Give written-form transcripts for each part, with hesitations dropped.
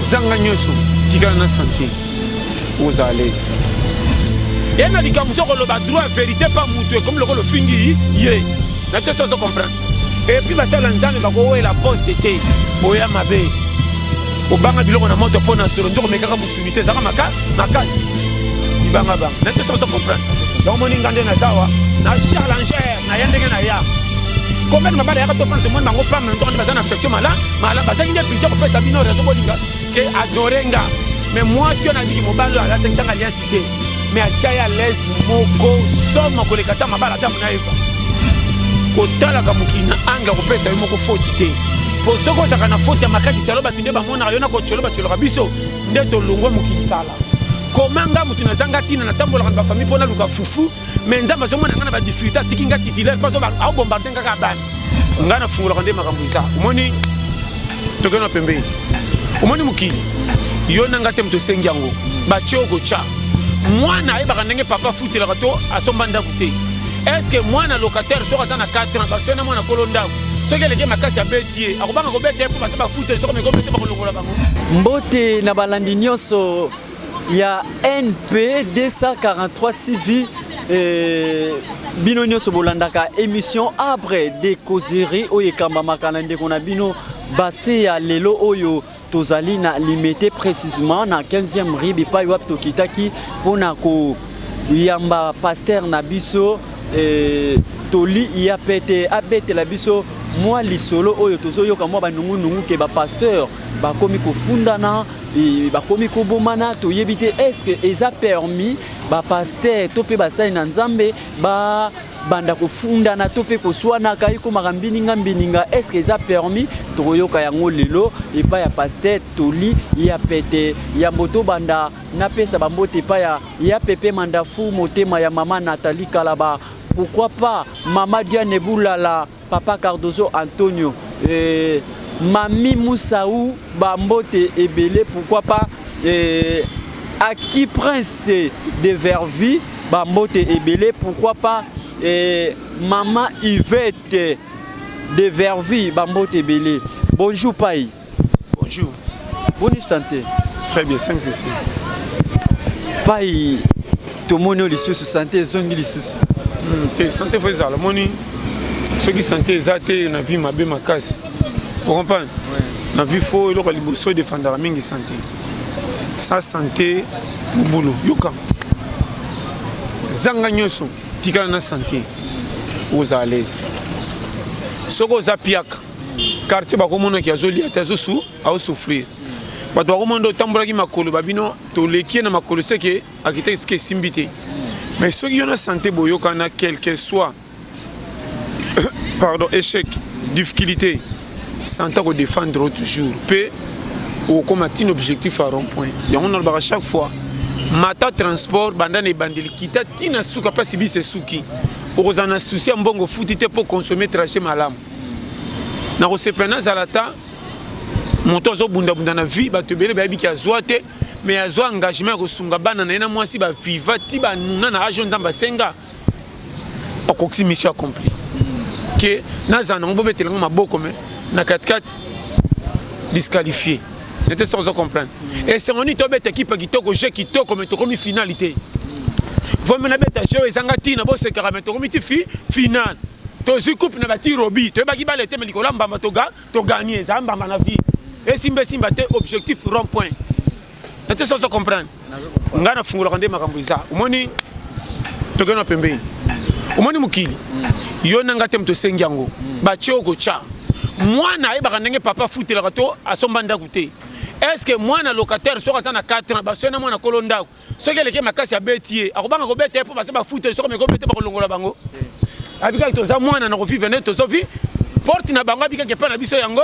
zanga nyoso tika na santé aux à l'aise et na likamuso ko le droit vérité pas mutu comme le fingi yé na te so comprendre et puis basala nzambe bako la poste té boya mabe obanga biloko na moto pona solo njoko mekaka musumité zaka makasi ibanga bang na te so comprendre donc moni ngande na tawa na challenger na yandenge na ya combien de mabada ya to France monde bango pam ndo ndi bazana affection mala bazaki nde budget ko pesa bino raison bolinga ke adorenga mais moi si on a dit que mobalo ala tenganga lien cité mais achaya les moko soma ko lekata mabala ta mona eva ko tala ka mukina anga ko pesa moko faute te pour soko zaka na faute ya makati salo batinde ba mona yo na ko cholo biso nde to longwa mukini kala komanga mutu na zanga tina na tambola kan ba famille pona luka fufu mais nzamba zo mona ngana ba difficulté tikinga titulaire pas ba au bombarder ngaka bana ngana fungula kande makambo isa umoni tokena pembe umoni mukini yo nanga temto sengi yango ba choko cha mwana ayeba kanenge papa futi la kato asomba ndaku te est-ce que mwana locataire soka za na 4 ans ba sona mwana kolonda soki leke makasi abetie akobanga ko bete pour ba futi soka meko bete ba kolongola bango mbote na balandi nyonso ya NP 243 TV bino nyonso bolandaka émission Arbre de causerie oyo ekamba makala ndeko na bino base ya lelo oyo tozali na limité précisément na 15e rue bipai wap tokitaki pona ko yamba pasteur na biso toli ya pete abete la biso moi lisolo oyo tozoyoka mwa banungu ke ba pasteur bakomi kofundana bakomi kobomana toyebi te est-ce que eza permis ba pasteur to pe basali na nzambe ba banda kofundana to pe koswana kai ko makambininga mbininga est-ce que eza permis toyoka yango lelo epa ya pasteur toli ya pete ya moto banda na pesa bambote pa ya pepe mandafu motema ya mama Nathalie Kalaba pourquoi pas Mama Diane Boulala, Papa Cardozo Antonio, Mami Moussaou, Bambote et Belé, pourquoi pas Aki Prince de Vervi, Bambote et Belé, pourquoi pas Maman Yvette de Vervi, Bambote et Belé. Bonjour Paï. Bonjour. Bonne santé. Très bien, 5 c'est ça. Paï, tout le monde a sous santé, zongi les sous. Santé faisait la moni ceux qui santé exacté na vie ma be makasi vous comprenez na vie faut le liboso défendre la mingi santé sa santé boulot yoka zanga nyoso tika na santé aux à l'aise soko za piaka quartier ba komona ki azoli atazosu au souffrir ba to komanda tambola ki makolo babino to leki na makolo seke akite ske simbité. Mais ceux qui ont la santé, quel que soit pardon, échec, difficulté, santé qu'on défendre toujours. Peu ou comme un objectif à rond-point. Il y a à chaque fois. Mata transport, bandane et bandeli, qui t'a tina souka pas si c'est souki. Ou en a souci un bon foot pour consommer trajet malam. Na rosepena zalata, monto zo bunda bunda na vie, ba te bele ba bi ki azoate. Mais azo engagement ko sunga bana na moi si ba vivati ba nuna na ajo nzamba senga okoksi mission accompli que na zana ngbo betela maboko me na 4-4 disqualifié n'était sans comprendre et c'est on y tobe équipe kitoko jeu kitoko mais to comme finalité vous me na beta jeu ezanga tina bo se kara mais to comme final to zu coupe na bati robi to ba ki ba lete mais likola mbamba to gagner za mbamba na vie et simba te objectif rond point. Tu sais comprendre. Ngana fungula kande makambo iza. Umoni tokena pembeni. Umoni mukili. Yo nanga temto sengi yango. Ba choko cha. Mwana ayeba kanenge papa futela kato asomba ndaku te. Est-ce que mwana locataire soka za na 4 ans ba sona mwana kolonda. Soki leke makasi ya betie. Akobanga ko bete pour ba se ba futela soka meko bete ba kolongola bango. Abika to za mwana na ko vivre ne to zo vi. Porte na bango abika ke pa na biso yango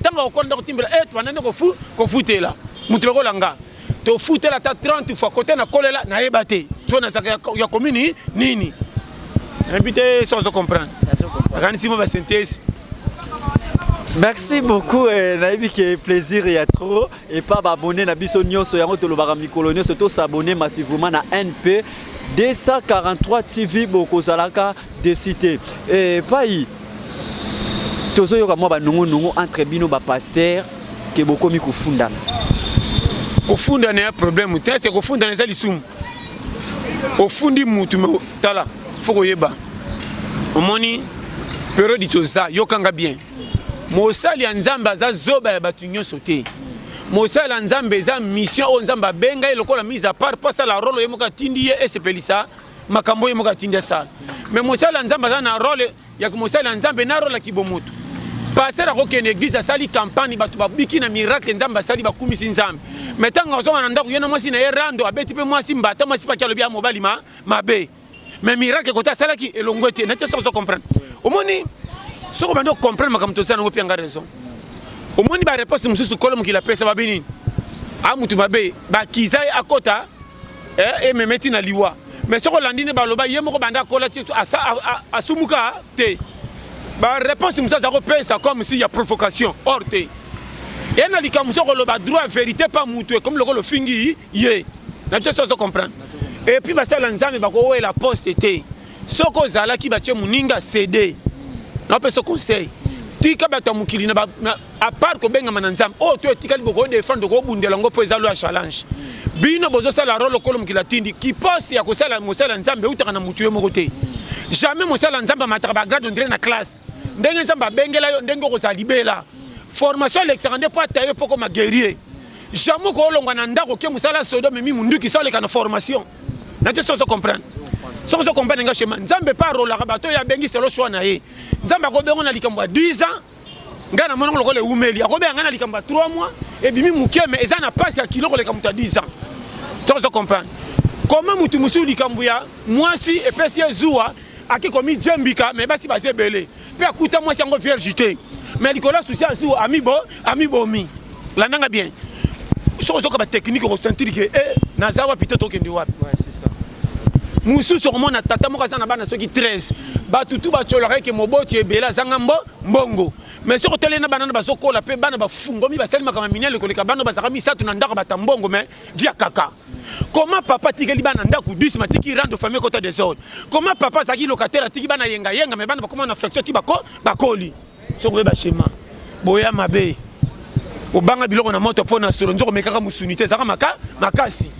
tanga okonda ko timbela banane ko futela. Mutuloko langa to futela ta 30 fois côté na kolela na yebate to na zaka ya commune nini invité sans comprendre organiser ma synthèse. Merci beaucoup nayebi ke plaisir ya trop et pas abonner na biso nyonso yango to lobaka mikolo nyonso to s'abonner massivement na NP 243 TV bokozalaka de cité et Paï tozo yoka mo ba nungu entre bino ba pasteur ke bokomi kufundana kofunda na problème te c'est kofunda na lisumu ofundi mutu tala foko yeba omoni période toza yokanga bien mosali ya nzambe aza zoba ya batu nyonso te mosali ya nzambe eza mission oyo nzambe abenga ye lokola mise à part posa la role ye moko atindi ye esepelisa makambo ye moko atindi asala mais mosali ya nzambe aza na role ya mosali ya nzambe na role ya kibomoto passer akokende église asali campagne bato babiki na miracle nzambe asali bakumisi nzambe mais ntango azonga na ndako ye na mwasi na ye rando abeti mpe mwasi mbata mwasi paki alobi ya mobali mabe mais miracle kote asalaki elongo te nete soki ocomprendre omoni soki obandi ocomprendre makambo tosala nango mpe nga raison omoni bareponse mosusu kolo mokili apesa babi nini amutu mabe bakiza ye akota ememeti na liwa mais soki olandi ne baloba ye moko banda akola ti asumuka te bareponse mosusu aza kopesa comme si ya provocation or te ye na likambo soki oloba droit vérité pa mutu comme lokolo ofingi ye na te soki ocomprendre et puis basala nzambe bakowela poste te soki ozalaki batie moninga cd napesa conseil tika bato ya mokili à part kobengama na nzambe oyo to etikali bokodefendre kobundela yango mpo eza lo ya challenge bino bozosala role okolo mokili atindi kiposi ya kosala mosala nzambe eutaka na motu ye moko te jamais mosala nzambe amataka bagrade ondire na classe ndenge nzambe abengela yo ndenge okozala libela formation alekisaka nde mpo ata yo mpo koma guerrier jamais koolongwa na ndako ke mosala sodo memi munduki so oleka na formation nate soki ocomprendre soki ozocomprendre nga chema nzambe mpe arolaka bato oyo abengi selo shwa na ye nzambe akobengo na likambo ya 10 ans ngai na monoko lokola eumeli akobenga ngai na likambo ya 3 mois ebimi moke me eza na pasi ya kilo koleka moto ya 10 ans soki ozocomprendre koma motu mosusu likambo ya mwasi epesi ye zuwa ake komi jembika me basi baza ebele mpe akuta mwasi yango vierge te me likolo susi azuwa amibomi landanga bien soki ozoka batechnique okosentir ke naza wapi to tokende wapi mosusu okomona tata moko aza na bana soki 13 batutu bacholaka eke moboti ebele azanga mbongo mais soki oteli na bana bazokola mpe bana bafungomi basali makambo minene koleka bana bazalaka misato na ndako bata mbongo mais via kaka comment papa tikeli bana ndako 10 matiki rendre famille kota des ordres comment papa azalaki locataire atiki bana yenga mais bana bakoma na affection ti bakoli soki oyeba schéma boya mabe obanga biloko na moto mpo na solo nzoko omekaka mosuni te ezalaka makasi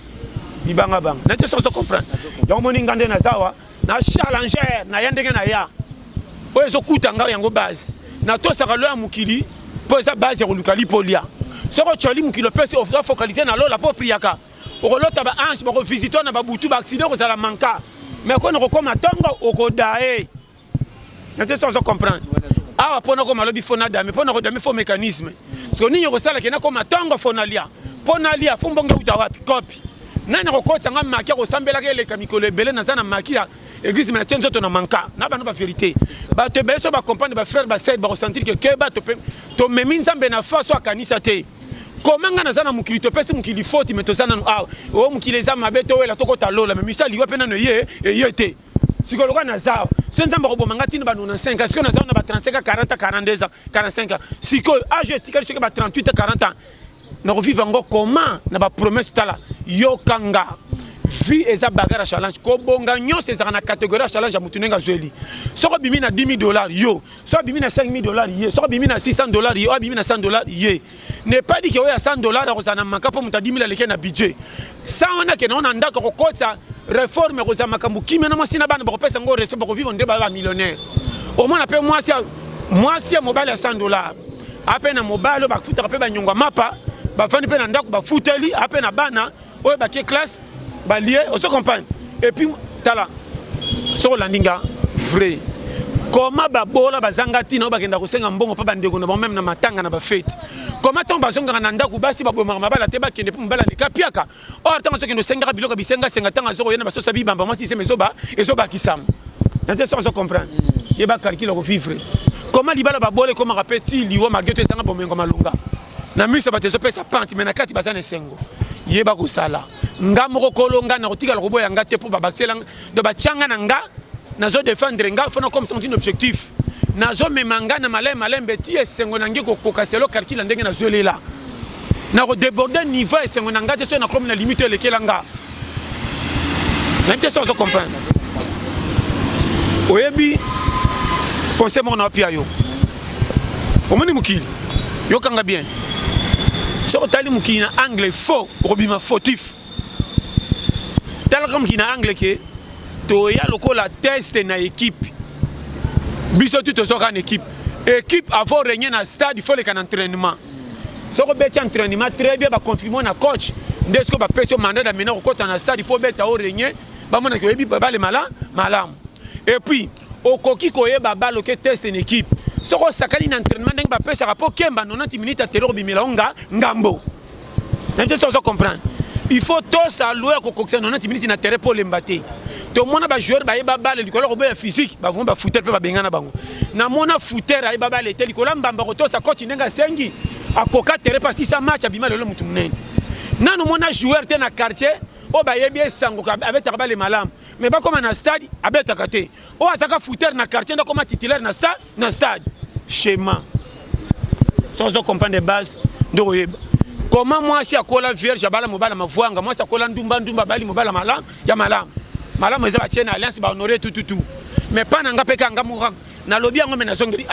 libanga banga nete soki ocomprendre yango moni nga nde nazawa na challenger na ya ndenge na ya oyo ezokuta nga yango base na tosaka lo ya mokili mpo eza base ya koluka lipolia soki otyoli mokili opesi ofocalize na lola mpo opriaka okolota baange bakovisite na babutu baaccident okozala manka mais kona okokoma ntongo okodaye nete soki ocomprendre awa mpona koma lobi fo nadame mpona kodame fo mécanisme parce que nini okosalaki nakoma ntongo fo nalia mpo nalia fo mbongo euta wapi kopi nani akokotisa nga maki akosambelaka eleka mikolo ebele naza na maki ya église me natie nzoto na manka na bana bavérité bato ebele so bacompagne bafrère basede bakosentir ke keba tomemi nzambe na fa so akanisa te koma nga naza na mokili topesi mokili foti me toza nanu awa oyo mokili eza mabe towela tokota lola me misali yo mpe nano eye te sikoloka naza so nzambe akoboma nga tino ba 95 ans sikoyo naza na ba 35 40 42 ans 45 ans sikoyo age etikali soki ba 38 40 ans nakovivre yango comment na bapromese tala yokanga vie eza bagara ya challenge kobonga nyonso ezaka na catégorie ya challenge ya motu ndenge azweli soki obimi na 10 000 $, yo soki obimi na 5 000 $, ye soki obimi na 600 $, ye oyo abimi na 100 $, ye ne pas dit ke oyo ya 100 $ akozala na manka mpo moto ya 10 000 aleki na budget sa wana kende ona ndako kokotisa réforme ekozala makambo kimia na mwasi na bana bakopesa yango respect bakovivre nde baba millionnaire omona mpe mwasi ya mobali ya 100 $, ape na mobali oyo bafutaka mpe banyongo mapa bafandi mpe na ndako bafuteli ape na bana oyo bakie classe balie oso compagne et puis tala soko landinga vrai comment babola bazanga tina bakenda kosenga mbongo mpa bandeko na même na matanga na bafete comment tant bazonga na ndako basi babomaka mabala te bakende mpo mobala ne kapiaka or tant soki ndosengaka biloko bisenga senga tanga zoko yena basosa bibamba mwasi se ezoba kisama nante so comprendre yeba calcul ko vivre comment libala babole comment rapeti liwa mageto esanga bomengo malunga na misa batezo pesa panti mena kati bazana sengo yeba ko sala nga moko kolonga na kotika lobo ya nga te po babaksela de bachanga na nga nazo défendre nga fona comme c'est un objectif nazo memanga na malembe ti esengo na ngi ko kokaselo calcul ndenge na zolela na ko déborder niveau esengo na nga te so na comme na limite lekela nga même te so comprendre oyebi conseil mo na pia yo omoni mukili yo kanga bien Si on tali mukili na anglais faux, robima fautif. Tel comme qui na anglais que to ya lokola test na équipe. Biso tout so kan équipe. Équipe avant régner na stade, il faut les can entraînement. Si on bet entraînement très bien, ba confirmer na coach. Ndesko ba peso mandat d'amener au côté na stade pour bet au régner, ba mona que yebi ba le malam. Et puis au koki koye ba ba loke test en équipe. Si on sakali na entraînement ndenge ba pesa rapport kemba 90 minutes à terreau bimela ngambo. N'importe ça comprendre. Il faut tous allouer ko kokisa 90 minutes na terrain pour l'embater. To mona ba joueur ba yeba balle likolo ko ba physique ba vont ba footer pe ba bengana bango. Na mona footer ay ba balle te likolo mbamba ko to sa coach ndenga sengi akoka terrain pas si ça match abima lelo mutu munene. Nanu mona joueur te na quartier o ba yebi sango ka avec ba le malam. Mais pas comme na stade abeta kate. O asaka footer na quartier ndako ma titulaire na stade. Schéma. Sans comprendre de base de comment moi si akola vierge abala mobala mavwanga moi si akola ndumba bali mobala malam ya malam eza ba tienne alliance ba honorer tout mais pas nanga peka ngamu na lobby ngo mena zongeri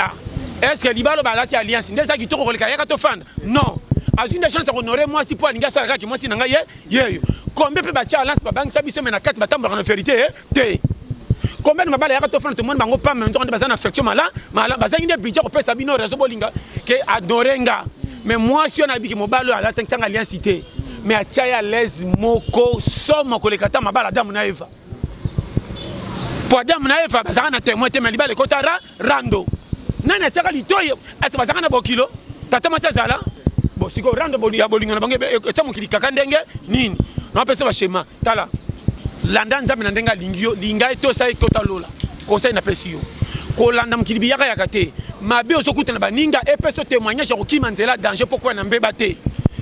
est-ce que libalo ba lati alliance ndeza kitoko koleka yaka to fanda non a une chance à honorer moi si pour alinga sala ki moi si nanga ye combien pe ba tia alliance ba bang sabiso mena 4 batambola na vérité te combien de mabala yaka to fanda tout le monde bango pas même temps bazana affection mala bazangi ne budget ko pesa bino réseau bolinga ke adorenga. Mais moi, si on a dit que mon ballon a l'atteint de l'alliancité, mais à Tchaya, les moko, somme, que les kata, ma balle à Dame Naeva. Pour Dame Naeva, ça a témoin, mais les kotara, rando. Nana Tchaka, l'itoy, est-ce que ça a un bokilo? Tata Massazala? Bon, si vous rando, bolia, bolinga, bangé, et ça, mon kili kakandenge, nini. Non, pas ça, schéma. Tala. Landan Zaminandenga, lingio, linga et tout ça, et kotalola. Conseil n'a pas si yo. Kolanda mkilibi yaka yakate. Mabe ozokuta na baninga epeso témoignage ko kimanzela danger pourquoi na mbeba te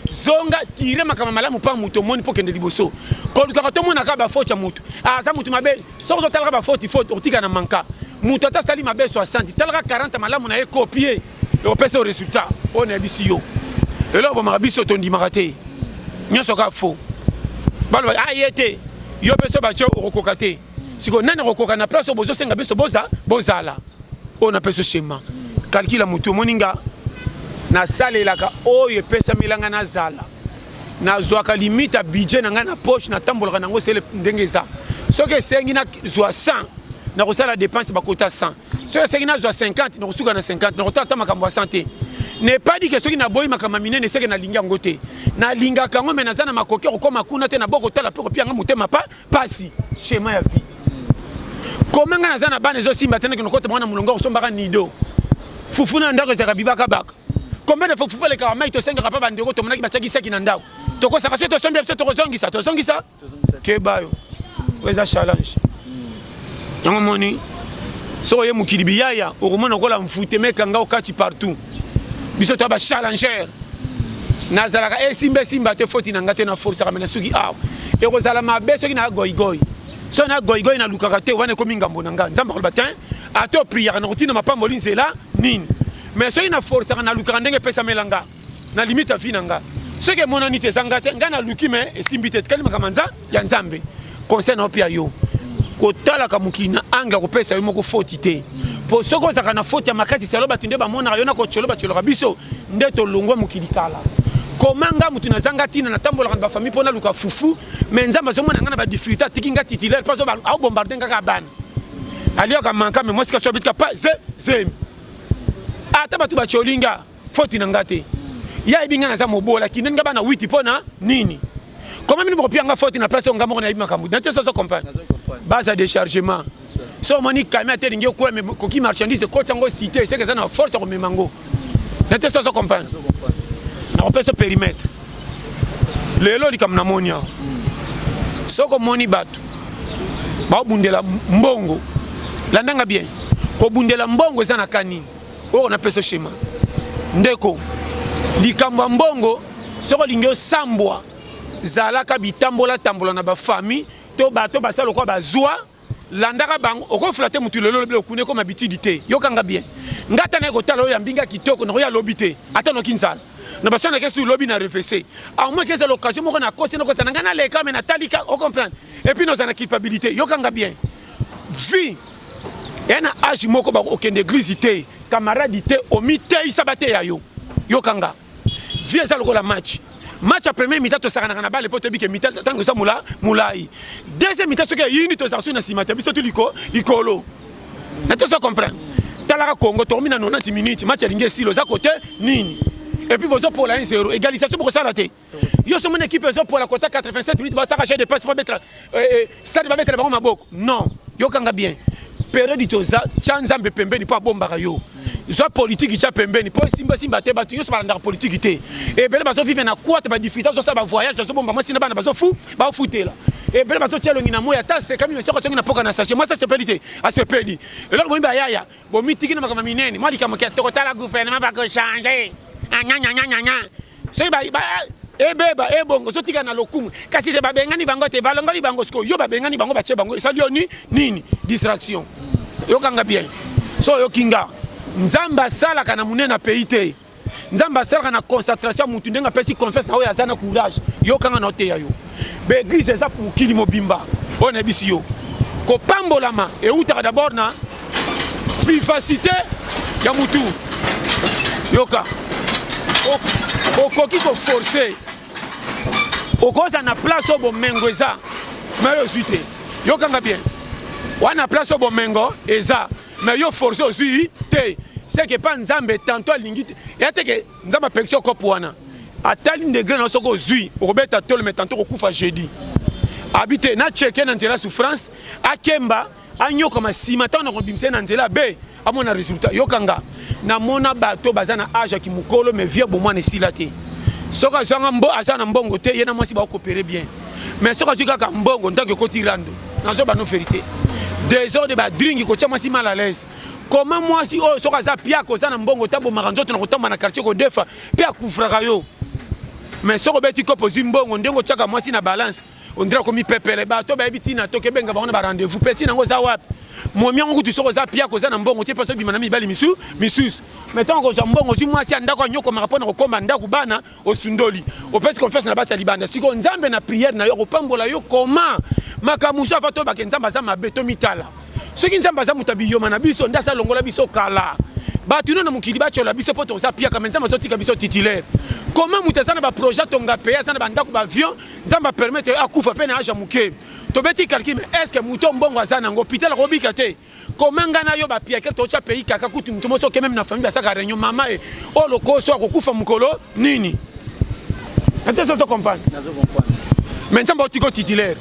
zonga tire makama malamu pa muto moni po kende liboso ko luka to mona ka ba faute ya mutu za mutu mabe so ko talaka ba faute otika na manka mutu ata sali mabe 60 talaka 40 malamu na e copier et opesa résultat on est bisio et là bon mabiso to ndi marate nyoso ka fo balo ayete yo peso ba cho okokate siko nani okoka na place bozo senga biso bozala on appelle ce schéma. Calcule mutu moninga na sale laka oyo pesa milanga na zala na zwaka limite a budget na ngana poche na tambola nango sele ndengeza soke sengi na zwa 100 na kosala dépense ba kota 100 soke sengi na zwa 50 na kosuka na 50 na kota makambo ya santé n'est pas dit que soki na boyi makama minene seke na linga ngote na linga kango mena zana makoke ko makuna te na boko tala pe ko pianga mutema pasi schéma ya vie. Comment nga nazana bana zo simba tena kino kota mwana mulongo osombaka nido fufuna ndako za kabibaka baka combien de fufu le ka mai to senga pa bandeko to monaki bataki seki na ndako to ko saka to sombi to zongisa ke bayo weza challenge yango moni so ye mukilibi yaya okomona kola mfute meka nga okati partout biso to ba challenger nazalaka simba te foti na ngate na force ka mena suki e ko zala mabe soki na goigoi so na goigoi na lukaka te wana komi ngambo na nga nzamba ko batin ato prière na routine ma pambo linzela nini mais so ina force na lukaka ndenge pesa melanga na limite vie nanga ce que mon anité zangate nga na luki me esimbite kalima kamanza ya nzambe conseil na opia yo ko tala ka mukina anga ko pesa yo moko faute te po soko zaka na faute ya makasi selo batunde ba mona yo na ko cholo biso ndeto longwa mukilikala komanga mutu na zangatina na tambola ba famille pona luka fufu mais nzamba zo mona ngana ba difficulté tikinga titulaire pas ba au bombarder ngaka bana alio ka manka mais moi ce que je bitka pas zem ata batu ba cholinga faute na ngate ya ibinga na za mobola kinenga bana 8 pona nini comment mini mo pianga faute na place ngamo na ibima kamu dans ça comprendre base à déchargement so moni kamia te ngio ko mais koki marchandise ko tsango cité c'est que ça na force ko memango dans ça comprendre on peut se périmètre lelo likamna monia soko moni batu ba bundela mbongo landanga bien ko bundela mbongo za na kanini on appelle ce schéma ndeko likamba mbongo soko lingio sambwa zalaka bitambola na ba famille to bato basalo ko bazwa landaka bango okoflate mutu lelo le okune comme habitude yokanga bien ngata na ko talo ya mbinga kitoko no ya lobité atano kinzala na basana ke sur lobby na refessé à moins que c'est l'occasion mo na kosi na kosa ngana le ka mais na talika on comprend et puis nous en culpabilité yokanga bien vie ena âge moko ba okende grisité camarade té omité isabate ya yo yokanga vieux ça le match. Match à premier mi-temps, tu as na balle pour te dire que mi-temps, tant que ça moulai. Deuxième mi-temps, c'est que il y a une situation na simata, biso tu licolo. Na tu ça comprendre. Talara Congo, termine à 90 minutes, match à l'ingé silo, ça côté nini. Et puis bozo pour la 1-0, égalisation pour ça raté. Yo sommes une équipe pour la côté 87 minutes, va s'arracher des passes pour mettre stade va mettre le ballon à bok. Non, yo kanga bien. Période itoza, Tchanzambe pembeni pas bomba yo. Soit politique qui pembeni pour simba te batu yo so balanda politique té. Et bele bazo vivre na quoi te ba difficulté ça ba voyage so bomba moi sina bana bazo fou, ba fouté là. Et bele bazo tielo ngina moya ta c'est comme monsieur ko ngina poka na sachet. Moi ça c'est pédité, à ce pédi. Et là bon ba yaya, bon mitiki na makama minene, moi likama ke to kotala gouvernement ba ko changer. Anya. So ba ebeba ebongo so tika na lokumu kasi te babengani bango te balongoli bango sko yo babengani bango bache bango ça lioni nini distraction yo kanga bien so yo kinga nzamba sala kana munena pays te nzamba sala kana concentration mutu ndenga pesi confesse na oya zana courage yo kanga note ya yo be grise za pour kili mobimba on bisi yo ko pambolama e utaka d'abord na vivacité ya mutu yoka okoki ko forcer okoza na place au bomengo eza mais yo suite yo kanga bien wana place au bomengo eza mais yo forcer aussi te c'est que pas nzambe tantôt lingite et te que nzamba pection ko wana atali degré na soko zui robeta tolo mais tantôt ko kufa jeudi habiter na checker na nzela souffrance akemba anyo comme simata na kobimse na nzela be amona résultat yo kanga na mona bato bazana âge ki mukolo mais vieux bon mwana silate soka zanga mbo azana mbongo te yena mwasi ba coopérer bien mais soka zuka ka mbongo ntango ko tirando na zo ba no vérité des heures de ba drink ko tchama si mal à l'aise comment mwasi o soka za pia ko zana mbongo tabo maranzoto na kotamba na quartier ko defa pe akufraka yo mais soko beti ko pozi mbongo ndengo tchaka mwasi na balance on dirait comme pepele ba to ba bitina to ke benga ba on ba rendez-vous petit nango za wapi momi yango kutu soko za pia ko za na mbongo te paso bimana mibali misus mettons ko za mbongo zi mwasi andako nyoko marapona ko komba ndako bana osundoli o pesi confesse na basa libanda siko nzambe na prière na yo ko pambola yo comment makamuso afato ba ke nzamba za mabeto mitala soki nzamba za mutabiyo mana biso ndasa longola biso kala batu na mukili ba chola biso poto za pia kamenza mazotika biso titulaire comment mutazana ba projet tonga peya sana bandako ba avion nzamba permettre akufa pe na aja muke to beti calcul mais est-ce que muto mbongo azana ngo hôpital robika te comment ngana yo ba pia ke to cha pays kaka kutu muto moso ke même na famille basaka réunion mama e o lokoso akufa mukolo nini ate so comprendre nazo comprendre mais nzamba otiko titulaire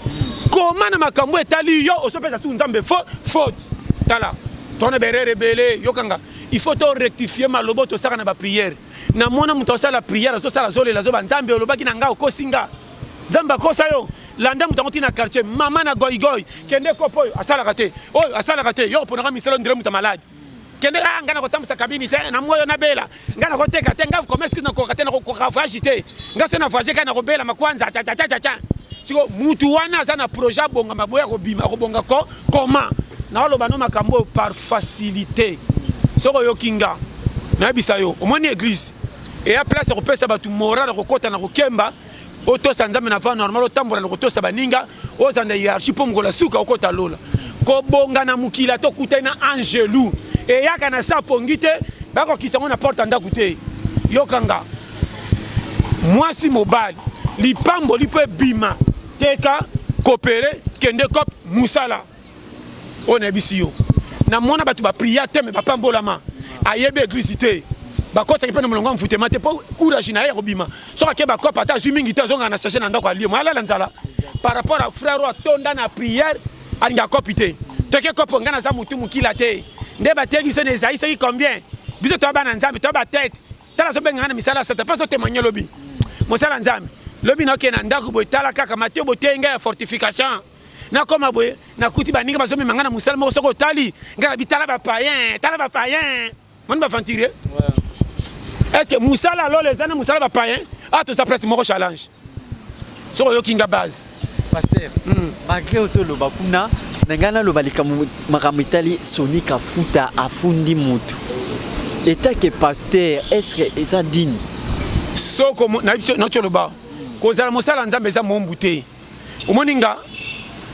comment na makambo etali yo osopesa su nzambe faute tala tone berere belé yo kanga il faut rectifier malobo to saka na ba prière na mona muto sala prière so sala zole la zo ba nzambe olobaki na nga okosinga nzamba kosa yo landa muto ngoti na quartier mama na goy kende kopo asala kate oyo asala kate yo pona misalo ndire muto malade kende ngana ko tamsa kabini te na moyo na bela ngana ko teka te nga commerce na ko kate na ko rafage te nga se na voyager kana ko bela makwanza ta siko mutu wana sana projet bonga maboya ko bima ko bonga ko comment na oloba no makambo par facilité soko yo kinga na bisayo omoni église et à place ko pesa batu moral ko kota na ko kemba oto sanzame na fa normal otambola na ko to sabaninga ozanda hiérarchie pomgo la suka okota lola ko bonga na mukila to kutena angelou et yaka na sa pongite bako kisango na porte ndaku te yo kanga mwasi mobali lipambo lipe bima teka coopérer kende kop musala on ebisi yo na mona batu ba prier te me ba pambolama ayebe église te ba kosa ke pena molongo mfute mate po courage na yero bima so ka ke ba kopa ta zwi mingi te zonga na chercher na ndako alié mwala nzala par rapport à frère wa tonda na prière alinga kopite to ke kopo ngana za mutu mukila te nde ba te biso ne zaï c'est combien biso to ba na nzambe to ba tête tala so benga na misala sa pas so témoigner lobi mosala nzambe lobi na ke na ndako bo tala kaka mateo bo tenga ya fortification na koma boye na kuti baninga bazomi mangana musala mo soko tali ngana bitala ba païen mon ba fantire est-ce que musala lo les ana musala ba païen ah to ça presque mo challenge so yo kinga base pasteur malgré aussi lo bakuna ngana lo balika makamitali sonika futa afundi mutu eta que pasteur est-ce que ça digne soko na biso na cholo ba ko zala musala nzambe za mo mbute omoninga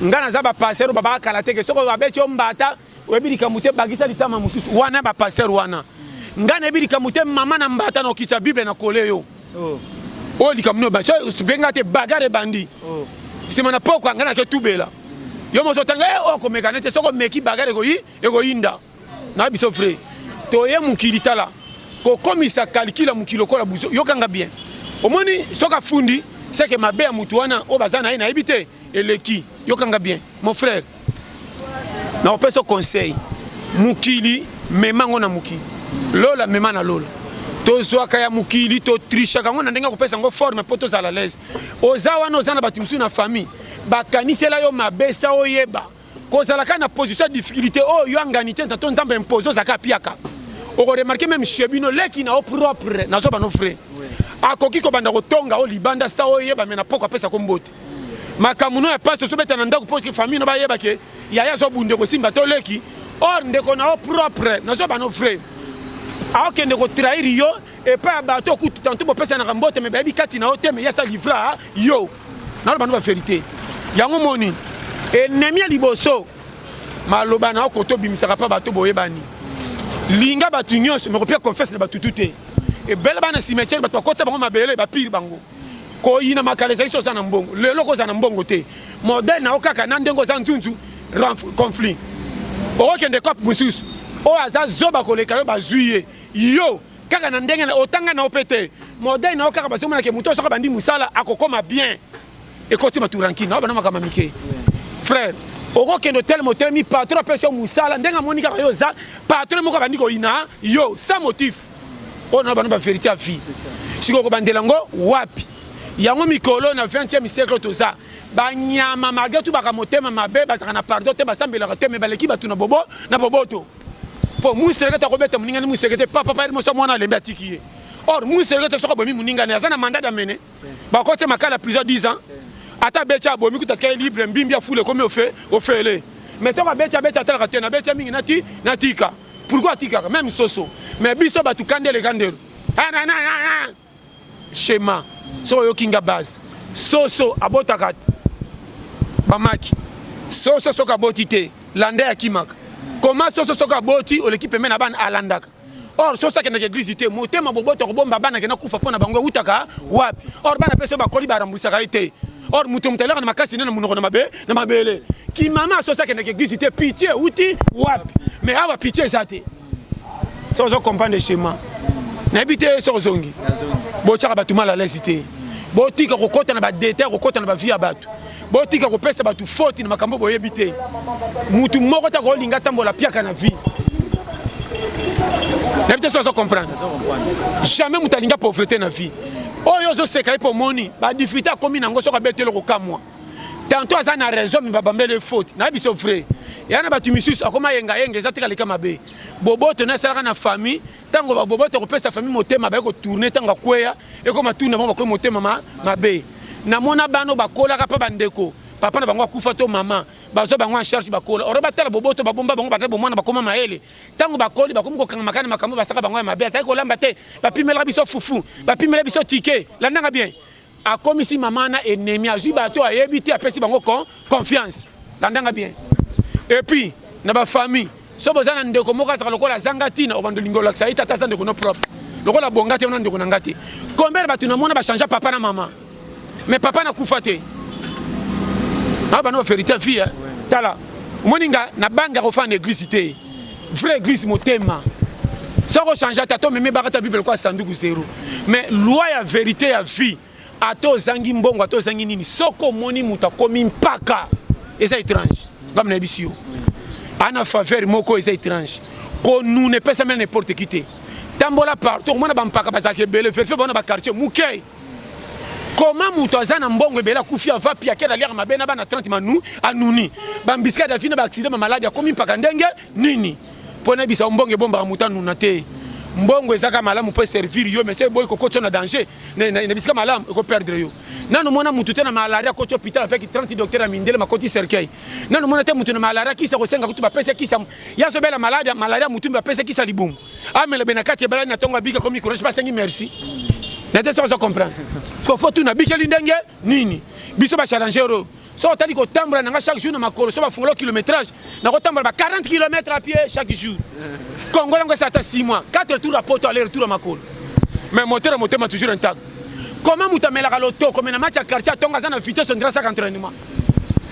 ngana za ba passer baba kala te ke soko ba beti ombata webili kamute bagisa litama mususu wana ba passer wana ngana ebili kamute mama na mbata na okitsa bible na koleyo Oh likamno ba so benga te bagare bandi. C'est mon apoko ngana ke tubela. Yo mo sotanga o ko mekanete soko meki bagare ko yi e ko inda. Na biso frère. To ye mukili tala. Ko komisa calcula mukilo ko la buso. Yo kanga bien. Omoni soka fundi c'est que ma be mutu wana o bazana ina ebite eleki. Yo kanga bien. Mon frère. Na on peut se conseil. Mukili memango na mukili. Lola memana lola. To zwaka ya mukili to tricha kango na ndenga ko pesa ngo forme poto za la l'aise. Ozawa no zana batimsu na famille. Bakanisela yo mabesa oyeba. Kozalaka na position de difficulté oh yo anganité tanto nzamba imposer zaka piaka. On remarque même chebino leki na au propre na zo ba no frère. Akoki ko banda ko tonga o libanda sa oyeba mena poko pesa ko mbote. Makamuno ya passe so beta na ndako parce que famille no ba yeba ke yaya zo bunde ko simba to leki or ndeko na au propre na zo ba no frère. Alors ne ko trahir yo et pas bateau coup tantôt pour personne na mbote mais baby kati na hotel mais ya sa livra yo na ba no vérité yango moni ennemi liboso maloba na ko to bimisaka pa bateau boyebani linga batu nyonso me ko pia confesse na batu tuté et belle bana cimetière bato ko tsa bango mabele ba pire bango ko yina makaleza iso sana mbongo lelo ko sana mbongo te modèle na okaka na ndengo za nzunzu conflit o kende kop mususu o aza zoba koleka yo bazuye yo kaka na ndenge na otanga na opete modèle na okaka bazomona ke muto soka bandi musala akokoma bien et koti baturanki na bana makama mike frère oko kendo tel motel mi patron pesa musala ndenga monika yo za patron moko bandi ko ina yo sans motif on a bana ba vérité à vie siko ko bandela ngo wapi yango mikolo na 20e siècle to ça banyama magetu baka motema mabe bazaka na pardon te basambela te me baleki batu na boboto pour museleke ta kobeta muninga ni museleke papa pa mo so mwana lemba tikiye or museleke to soko bomi muninga na zana mandat d'amener ba ko te makala plusieurs 10 ans ata becha bomi ku takai libre mbimbi afule comme au fait les mais to ka becha tala ka tena becha mingi na tika pourquoi tika même soso mais biso batu kandele kandelo schéma so yo kinga base soso abotaka bamaki soso soka botite landa ya kimaka comment soso soka boti o l'équipe mena ban alandaka or soso ke na église te motema boboto ko bomba bana ke na kufa pona bango utaka wapi or bana peso ba koli ba rambusaka ite or mutum tele na makasi na munoko na mabele ki mama soso ke na église te pitié uti wapi mais aba pitié zate soso comprendre schéma na habité soso zongi bochaka batuma la lesité botika ko kota na ba détail ko kota na ba vie ya batu botika ko pesa batu faute na makambo boyebite mutu moko ta ko linga tambola piaka na vie n'habite so comprendre jamais mutalinga pauvreté na vie oyo zo seka pour moni ba difficulté komi nango so ka betelo ko kamwa tantôt aza na raison mi babambele faute na biso frère yana batu misus akoma yenga za tika leka mabe boboto na sala na famille tango ba boboto ko pesa famille motema ba ko tourner tango kweya e ko matuna mo ko motema mabe na mona bano bakola ka pa bandeko papa na bango akufa to mama bazo bango en charge bakola oro batala boboto babomba bango batala bomwana bakoma maele tango bakoli bakomi ko kanga makana makambo basaka bango ya mabe sai ko lamba te bapimela biso fufu bapimela biso ticket la ndanga bien akomi si mama na ennemi azui bato ayebiti apesi bango confiance la ndanga bien et puis na ba famille so bozana ndeko moka saka lokola zangatina obando lingola saita tata ndeko no propre lokola bongate na ndeko nangate combien batu na mona ba changer papa na mama mais papa na kufate ah bah non vérité vie tala moninga na banga ko fa na église té vrai église motema ça ko changer tato mais barata bible quoi sanduku zéro mais loi ya vérité ya vie ato zangi mbongo ato zangi nini soko moni muta komi mpaka eza étrange comme na bisio ana faveur moko eza étrange ko nous ne peut jamais n'importe qui té tambola partout mona ba mpaka bazake bele fait bona ba quartier mukay. Comment Moutazana Mbongo Bela Koufi va piaquer la l'air ma bena bana 30 manou anouni bambiska da fina ba accident ma maladie comme pakandenge nini pona bisa Mbongo bomba mutanu nate Mbongo ezaka malamu peut servir yo mais c'est boy ko na danger ne biska malamu ko perdre yo nanu mona mutu tena malaria ko hôpital avec 30 docteurs à mindele ma koti cercueil nanu mona te mutu na malaria ki sa ko senga kutu ba pesa ki sa ya so bela malaria mutu ba pesa ki sa libumu amele benakati bela na tonga bika comme courage pas sengi merci. N'était pas à comprendre. Parce qu'il faut tout n'habiter l'indenge, nini. Biso ba challenger euro. So on t'a dit qu'on tambour na chaque jour na makolo, so ba font le kilométrage. Na ko tambour ba 40 km à pied chaque jour. Congo ngo ça 6 mois, 4 tours à poto aller retour à makolo. Mais moteur m'a toujours intact. comment mutamelaka loto comme na match à quartier tonga za na vitesse on grâce à entraînement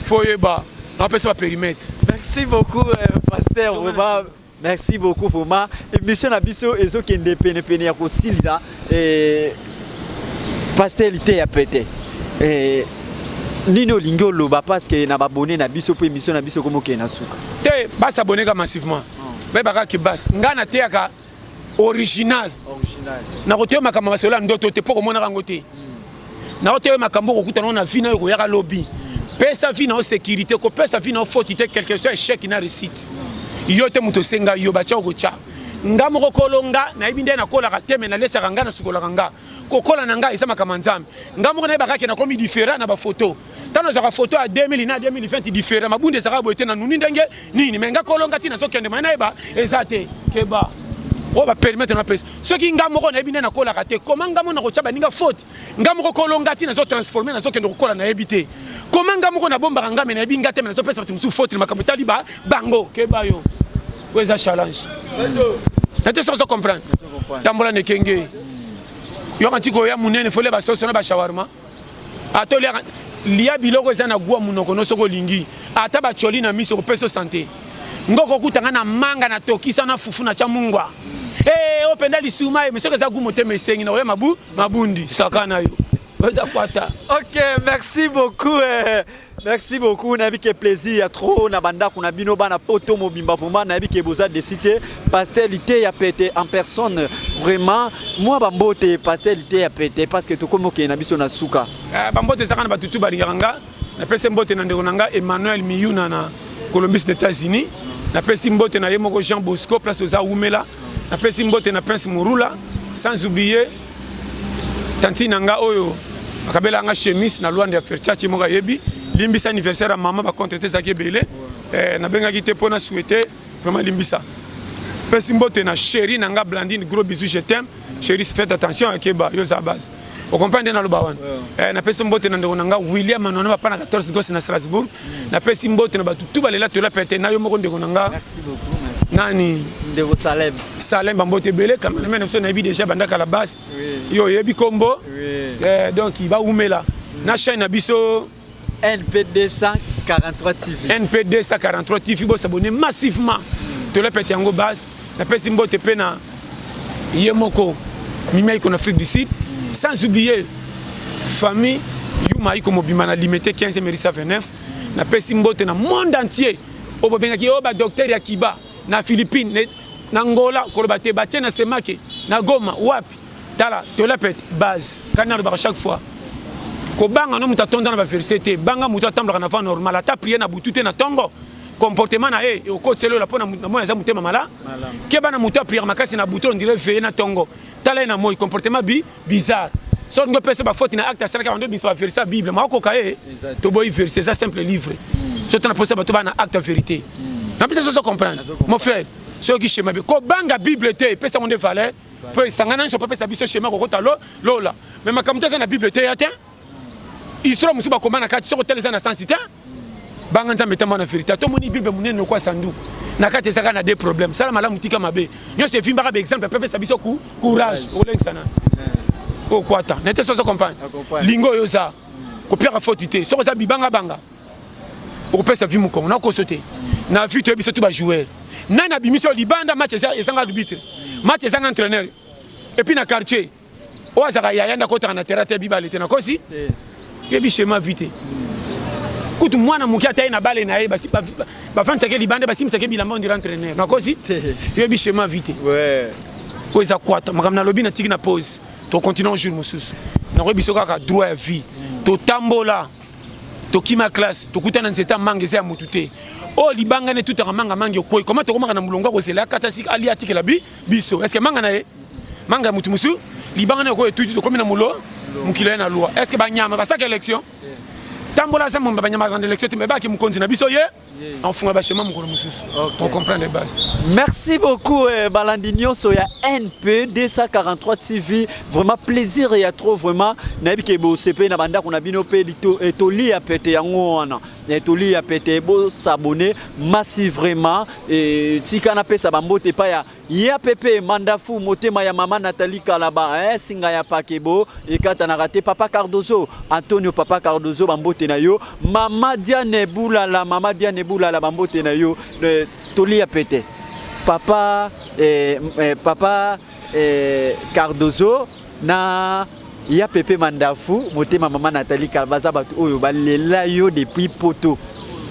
faut yeba on peut pas périmètre. Merci beaucoup pasteur vraiment merci beaucoup vraiment émission na biso ezo kende pene pene ya kosilza pasteur lité ya pété nino lingo loba parce que na abonné na biso pour émission na biso comme ke na suka te bas abonné ka massivement ba baka ki bas ngana te yaka original na kote makambo basela ndoto te pour komona kango te na kote makambo ko kutana na vina ko yaka lobby pesa vina en sécurité ko pesa vina en faute te quelque chose échec na réussite yo te muto senga yo ba cha ko cha ngamo ko kolonga na ibinde na kola ka teme na lesa kanga na sukola kanga kokola na ngai sama kama nzambe ngamo na baka ke na komi différent na ba photo tano za photo à 2000 na 2020 différent mabunde za ka boete na nuni ndenge nini menga kolonga tina so kende mana eba ezate keba o ba permettre na pesa ce qui ngamo ko na ibinde na kola ka te comment ngamo na ko cha baninga faute ngamo ko kolonga tina so transformer na so kende kokola na ebité comment ngamo ko na bomba ngame na ibinga te na so pesa tumsu faute makambo taliba bango keba yo weza challenge nate so comprendre tambola ne kenge yo kanti ko ya munene fole ba sauce na ba shawarma ato lia biloko eza na gwa munoko no soko lingi ata ba choli na miso ko peso santé ngoko kutanga na manga na tokisa na fufu na cha mungwa openda lisuma mais soko za gumote mesengi na oya mabundi sakana yo weza kwata. OK, merci beaucoup merci beaucoup na bike plaisir ya trop na banda kuna bino bana poto mobimba vraiment na bike boza de citer pasteur lité ya pété en personne vraiment moi bambote pasteur lité ya pété parce que to comme OK na biso na suka bambote sakana batutu balinganga na pese mbote na ndeko nanga Emmanuel Miyuna na Columbus des États-Unis na pese mbote na yemoko Jean Bosco place oza Umela na pese mbote na Prince Murula sans oublier tanti nanga oyo akabela nga chemise na Luanda ya Ferchachi moka yebi limbisa anniversaire à maman ba contrater zaki belé na benga ki te pona souhaiter vraiment limbisa pesi mbote na chérie nanga Blandine gros bisous je t'aime chérie faites attention à Keba yo za base on comprend na lobawan na pesi mbote na ndeko nanga William Manona ba pana 14 gosses na Strasbourg na pesi mbote na batu tout balela to la pété na yo moko ndeko nanga merci beaucoup merci nani ndeko Salem bambote belé cameraman so na bi déjà bandaka la base yo yebi kombo donc il va Umela na chaîne na biso NP243 TV NP243 TV bo s'abonner massivement to la pété yango base na pesi mbote pe na yemoko mimai ko na Afrique du Sud sans oublier famille Yuma iko mobima na limité 15e Merissa 29 na pesi mbote na monde entier obo bengaki oba docteur ya Kiba na Philippines na Angola ko bate bate na Semake na Goma wapi tala to la pété base kana ba chaque fois ko banga no mutatonda na ba verset banga mutu atambla na fa normal ata prier na butute na tongo comportement na o ko tselo la pona moya za mutema mala ke bana mutu a prier makasi na buto on dirait veiller na tongo tala na moy comportement bizarre so ngo pese ba faute na acte 142 bis ba verset bible ma ko kae to boy verset ça simple livre so tana poser ba to bana acte vérité na peut so comprendre mon frère so ki schéma ko banga bible te pesa mon de valeur peut sangana so pesa biso schéma ko ta lola mais makamta za na bible te ya te histoire musuba komana kati soko teleza na sensité banga nzambe tamba na vérité to moni bible munene ko sandu na kati ezaka na des problèmes sala malamu tika mabe nyo se vimba ka exemple pepe sabiso courage olensana o kwata nete so comprendre lingo yoza ko pia faute te soko za bibanga banga o pesa vimu ko na ko sauter na vie to biso tout ba joueur na bimiso libanda match ezanga arbitre match ezanga entraîneur et puis na quartier o azaka yanda ko tana terrain bibale te na kosi yebi schéma vite kutu mwana muki ataye na bale na ye basi ba fanta ke libande basi msake bilamba on entraîneur na kosi yebi schéma vite ouais ko za kwata makamna lobi na tiki na pause to continuer jour mususu na ko biso kaka droit à vie to tambola to kima classe to kutana nzeta mangeze ya mutute o libanga ne tutaka manga mangi ko comment to komaka na mulonga ko sela kata sik ali atiki la biso est-ce que manga na ye manga mutu musu libanga ne ko etuti to komina mulo mukile na loi est-ce que banyama ba saka élection tambola ça mon banyama dans l'élection te ba ki mukonzi na biso ye en funga ba chema mukolo mususu on comprend les bases. Merci beaucoup Balandinho soya NP243 TV vraiment plaisir et trop vraiment na bi ke bo CP na banda kuna bino pe to li a pété yango wana toli ya pete bo s'abonner massivement et tika na pesa bambote pa ya pepe mandafu motema ya mama Nathalie Kalaba singa ya pakebo et kata na raté papa Cardozo Antonio papa Cardozo bambote na yo mama Diane Boulala bambote na yo toli ya pete papa papa Cardozo na ya pepe mandafu motema mama Nathalie Kalbaza batu oyo balela yo depuis poto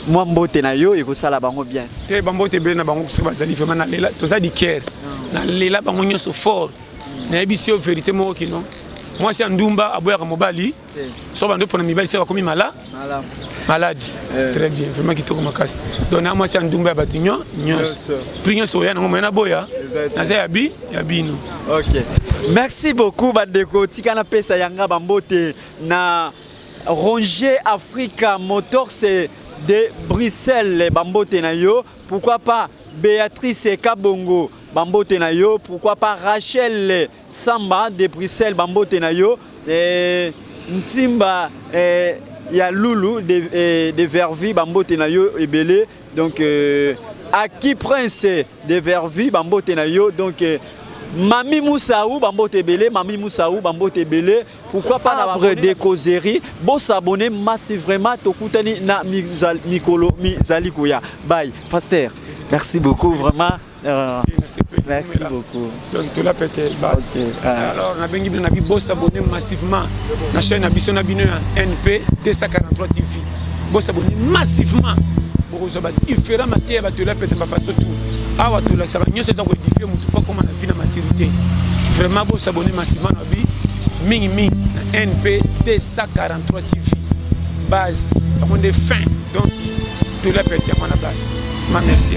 moi mbote na yo ekosala bango bien te bambote be na bango kusa bazali vraiment na lela toza di cœur na lela bango nyonso fort na ebisio vérité moko kino moi c'est ndumba aboyaka mobali so bando pona mibali c'est comme malade très bien vraiment kitoko makasi donc moi c'est ndumba ya batinyo nyonso prinyo so ya ngoma na boya na za yabi yabino. OK, merci beaucoup bandeko tikana pesa yanga bambote na Ronger Africa Motors de Bruxelles bambote na yo, pourquoi pas Béatrice Kabongo bambote na yo, pourquoi pas Rachel Samba de Bruxelles bambote na yo, Nsimba ya Loulou de Vervi bambote na yo ebele, donc Aki Prince de Vervi bambote na yo, donc Mami Moussaou bambote belé, Mami Moussaou bambote belé, pourquoi pas après des causeries, bon s'abonner massivement tokutani na mikolo mizali kuya. Bye, pasteur. Merci beaucoup vraiment. Merci beaucoup. Donc tout la pété base. Alors on a bengi na bi bon s'abonner massivement na chaîne Abisso na bino NP 243 TV. Bon s'abonner massivement. Il fera ma terre, tu l'as peut-être pas façon tout. Ah, tu l'as ça va mieux c'est ça qu'on édifie, mais pas comme on a vu la maturité. Vraiment, bon s'abonner massivement à bi mingi NP 243 TV. Base, on est fin. Donc, tu l'as peut-être à la base. Merci.